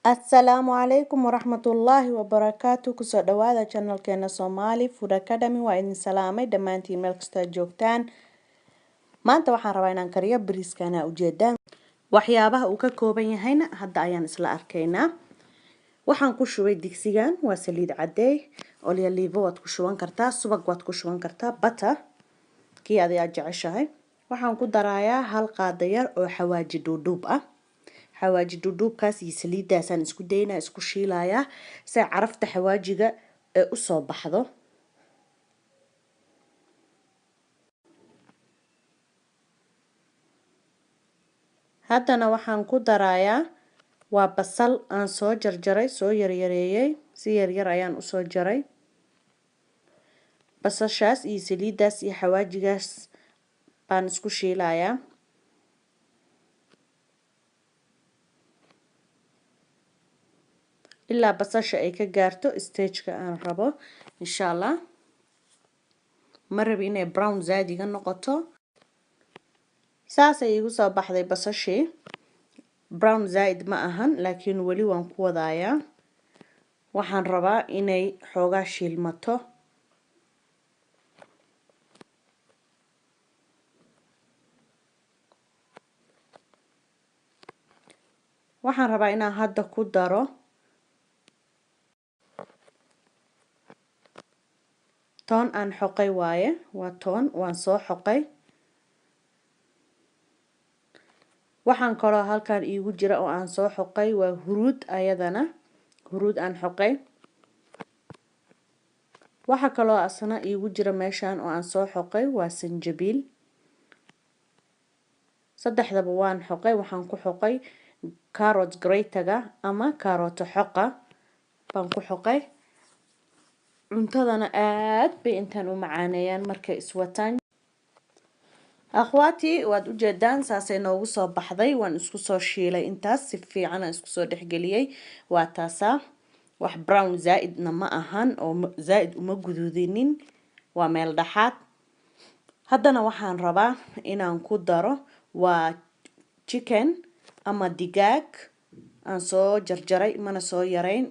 Assalamu alaikum warahmatullahi wabarakatuh. Kusoo dhawaada channelkeena Somali Food Academy. Waa idin salaamay dhammaantiin meel kasta aad joogtaan. Maanta waxaan rabaa inaan kariyo bariiskana ujeedaan. Waxyaabaha uu ka kooban yahayna hadda ayaan isla arkaynaa. Waxaan ku shubay digsigan waa saliid cadeey, olive waad ku shuban kartaa, subag waad ku shuban kartaa, butter kii aad jeceshahay. Waxaan ku darayaa hal qaado yar oo xawaaji duuduub ah. xawaaji duuduubkaas iyo saliidaasaan isku daynaa isku shiilayaa si carafta xawaajiga ee u soo baxdo. haddana waxaan ku darayaa waa basal aan soo jarjaray, soo yaryareeyay, si yaryar ayaan u soo jaray. basashaas iyo saliidaas iyo xawaajigaas baan isku shiilayaa ilaa basasha ay ka gaarto stage-ka aan rabo. insha Allah ma rabi inay brown zaid iga noqoto. saas ay igu soo baxday basashii. brown zaid ma ahan laakiin wali waan ku wadayaa. waxaan rabaa inay xoogaa shiilmato. waxaan rabaa inaan hadda ku daro toon aan xoqay waaye. waa toon waan soo xoqay. waxaan kaloo halkan iigu jira oo aan soo xoqay waa huruud, ayadana huruud aan xoqay. waxa kaloo asna iigu jira meeshan oo aan soo xoqay waa sanjabiil. saddexdaba waan xoqay. waxaan ku xoqay carrot grate-ga ama kaarooto xoqa baan ku xoqay. cuntadana aad bay intaan u macaaneeyaan markay iswataan. akhwaati waad u jeedaan saasay noogu soo baxday. waan isku soo shiilay intaas si fiican aan isku soo dhexgeliyay. waa taasaa wax brown zaidna ma ahan oo zaid uma guduudinin, waa meel dhaxaad. haddana waxaan rabaa inaan ku daro waa chicken ama digaag aan soo jarjaray, mana soo yarayn,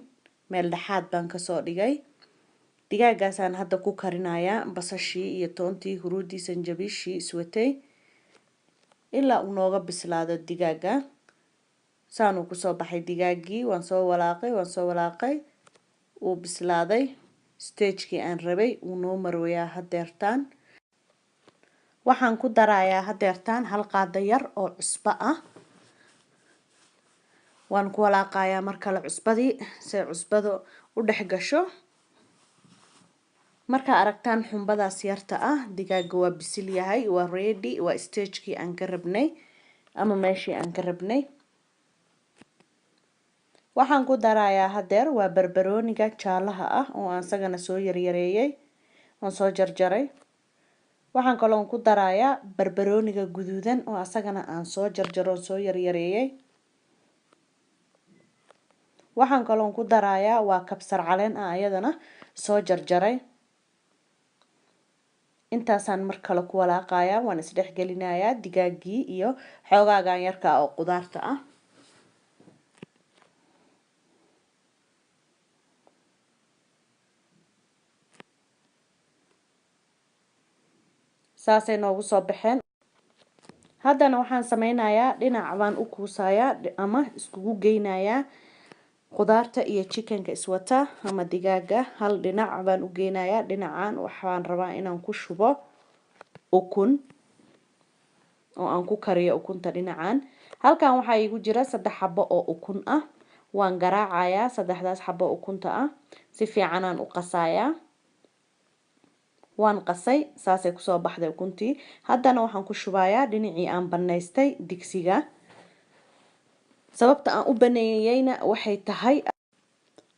meel dhaxaad baan ka soo dhigay. digaagaasaan hadda ku karinayaa basashii iyo toontii, huruudii, sanjabiishii iswatay ilaa uu nooga bislaado digaaga. saan uu kusoo baxay digaagii. waan soo walaaqay uu bislaaday. stage-kii aan rabay uu noo marwayaa hadeertaan. waxaan ku darayaa hadeertaan hal qaado yar oo cusbo ah. waan ku walaaqayaa mar kale cusbadii si cusbadu u dhex gasho. markaa aragtaan xumbadaas yarta ah, digaaga waa bisil yahay, waa ready, waa stage-kii aan ka rabnay ama meeshii aan ka rabnay. waxaan ku darayaa hadeer waa barbarooniga jaalaha ah oo aan isagana soo yaryareeyay, waan soo jarjaray. waxaan kaloo ku darayaa barbarooniga guduudan oo asagana aan soo jarjaro soo yaryareeyay. waxaan kaloo ku darayaa waa kabsar caleen ah ayadana soo jarjaray. intaasaan mar kale ku walaaqayaa. waan isdhex gelinayaa digaagii iyo xoogaagan yarka oo qudaarta ah. saasay noogu soo baxeen. haddana waxaan sameynayaa dhinac baan u kuusayaa ama iskugu geynayaa qudaarta iyo chickenka iswata ama digaaga. hal dhinac baan u geynayaa. dhinacaan waxaan rabaa inaan ku shubo ukun oo aan ku kariyo ukunta dhinacaan. halkan waxaa iigu jira 3 xabo oo ukun ah. waan garaacayaa 3daas xabo ukunta ah. si fiican aan u qasayaa. waan qasay. saasay kusoo baxday ukuntii. haddana waxaan ku shubayaa dhinacii aan banaystay digsiga. sababta aan u baneeyayna waxay tahay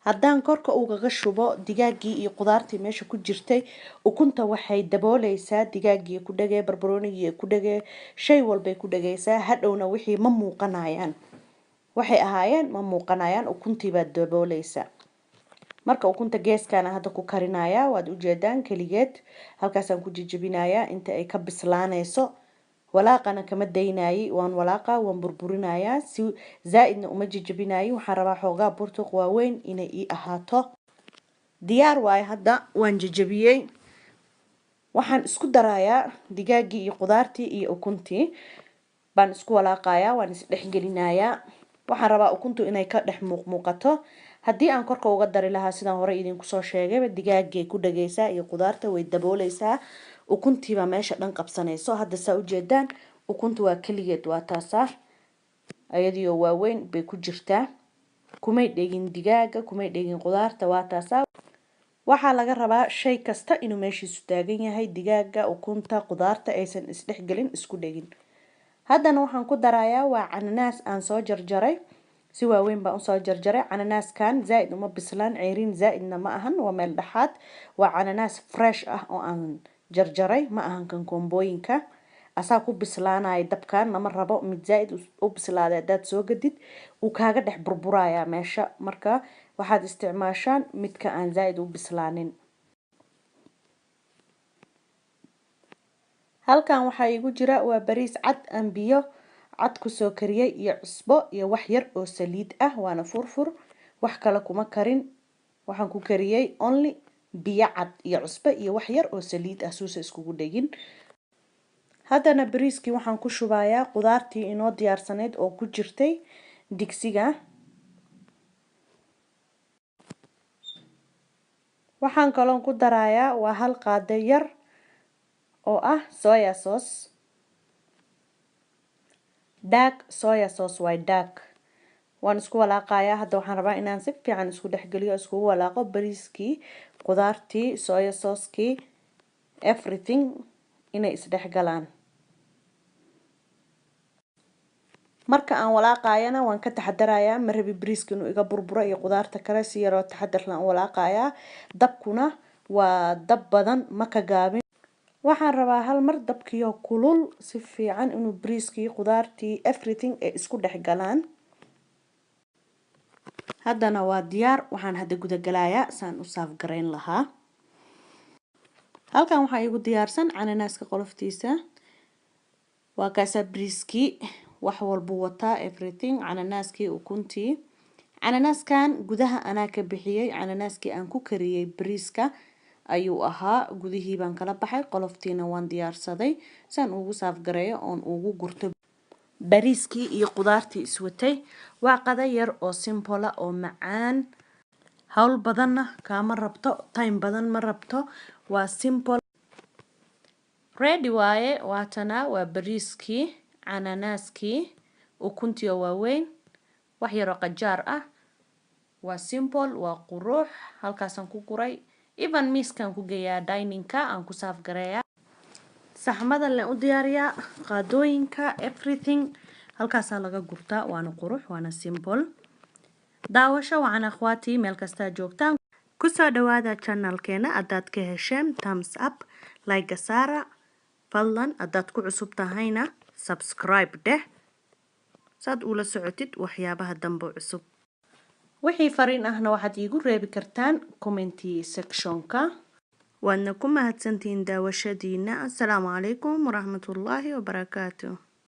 haddaan korka ugaga shubo digaagii iyo qudaartii meesha ku jirtay, ukunta waxay dabooleysaa digaagii ku dhagay, barbaroonigii ku dhagay, shay walbay ku dhagaysaa. hadhowna wixii ma muuqanayaan, waxay ahaayeen ma muuqanayaan, ukuntii baa dabooleysa. marka ukunta geeskana hadda ku karinayaa. waad u jeedaan kaligeed halkaasaan ku jijibinayaa inta ay ka bislaanayso. walaaqana kama daynaayi waan walaaqa waan burburinayaa si zaaidna uma jajabinaayi waxaan rabaa xoogaa burtuq waaweyn inay ii ahaato diyaar waaye hadda waan jajabiyey waxaan isku darayaa digaagii iyo qudaartii iyo ukuntii baan isku walaaqayaa waan isdhexgelinayaa waxaan rabaa ukuntu inay ka dhex muuqato haddii aan korka uga dari lahaa sidaan hore idinku soo sheegay digaagay ku dhageysaa iyo qudaarta way dabooleysaa ukuntiiba meesha dhan qabsanayso hadda saa u jeedaan ukuntu waa kaligeed waa taasa ayadiyo waaweyn bay ku jirtaa kumay dhegin digaaga kumay dhegin qudaarta waa taasa waxaa laga rabaa shay kasta inuu meeshiisu taagan yahay digaaga ukunta qudaarta aysan isdhexgelin isku dhegin haddana waxaan ku darayaa waa cananaas aan soo jarjaray si waaweyn baan usoo jarjaray cananaaskan zaaid uma bislaan ceyrin zaaidna ma ahan waa meel dhexaad waa cananaas fresh ah oo aan jarjaray ma ahan kan kombooyinka asaa ku bislaanaya dabkan lama rabo mid zaaid u bislaaday hadaad soo gadid uu kaaga dhex burburayaa meesha marka waxaad isticmaashaan midka aan zaaid u bislaanin halkan waxaa igu jira waa bariis cad aan biyo cad kusoo kariyay iyo cusbo iyo wax yar oo saliid ah waana furfur wax kale kuma karin waxaan ku kariyay only biyo cad iyo cusbo iyo wax yar oo saliid ah suusa iskugu dhegin haddana bariiskii waxaan ku shubayaa qudaartii inoo diyaarsaneyd oo ku jirtay digsiga waxaan kaloon ku darayaa waa hal qaado yar oo ah soya sauce dark soya sauce way dark waan isku walaaqayaa hadda waxaan rabaa inaan si fiican isku dhexgeliyo isku walaaqo bariiskii qudaartii soya sauce-kii everything inay isdhexgalaan marka aan walaaqayana waan ka taxadarayaa ma rabi bariiska inuu iga burburo iyo qudaarta kale si yaroo taxadar la walaaqayaa dabkuna waa dab badan ma ka gaabin waxaan rabaa hal mar dabkiyo kulul si fiican inuu bariiskii qudaartii everything ay isku dhexgalaan haddana waa diyaar waxaan hadda guda galayaa saan u saaf gareyn lahaa halkan waxaa igu diyaarsan cananaaska qoloftiisa waa kaasa bariiskii wax walba wataa everything cananaaskii ukuntii cananaaskan gudaha anaa ka bixiyay cananaaskii aan ku kariyay bariiska ayuu ahaa gudihii baan kala baxay qoloftiina waan diyaarsaday saan ugu saaf gareeyo oon ugu gurto bariiskii iyo qudaartii iswatay waa qada yar oo simple oo macaan hawl badanna kaama rabto time badan ma rabto waa simple ready waaye waatana waa bariiskii cananaaskii ukuntii oo waaweyn wax yar oo qajaar ah waa simple waa qurux halkaasaan ku guray even miiskan ku geeyaa diningka aan ku saaf gareeyaa saxmada la u diyaariyaa qaadooyinka everything halkaasaa laga gurtaa waana qurux waana simple daawasho wacan akhwaati meel kasta joogtaan ku soo dhawaada channelkeena haddaad ka hesheen thumbs up like saara fadlan haddaad ku cusub tahayna subscribe deh saad ula socotid waxyaabaha dambe cusub wixii fariin ahna waxaad iigu reebi kartaan commenti sectionka waadna ku mahadsantihiin daawashadiina assalaamu calaykum waraxmatullaahi wabarakaatuh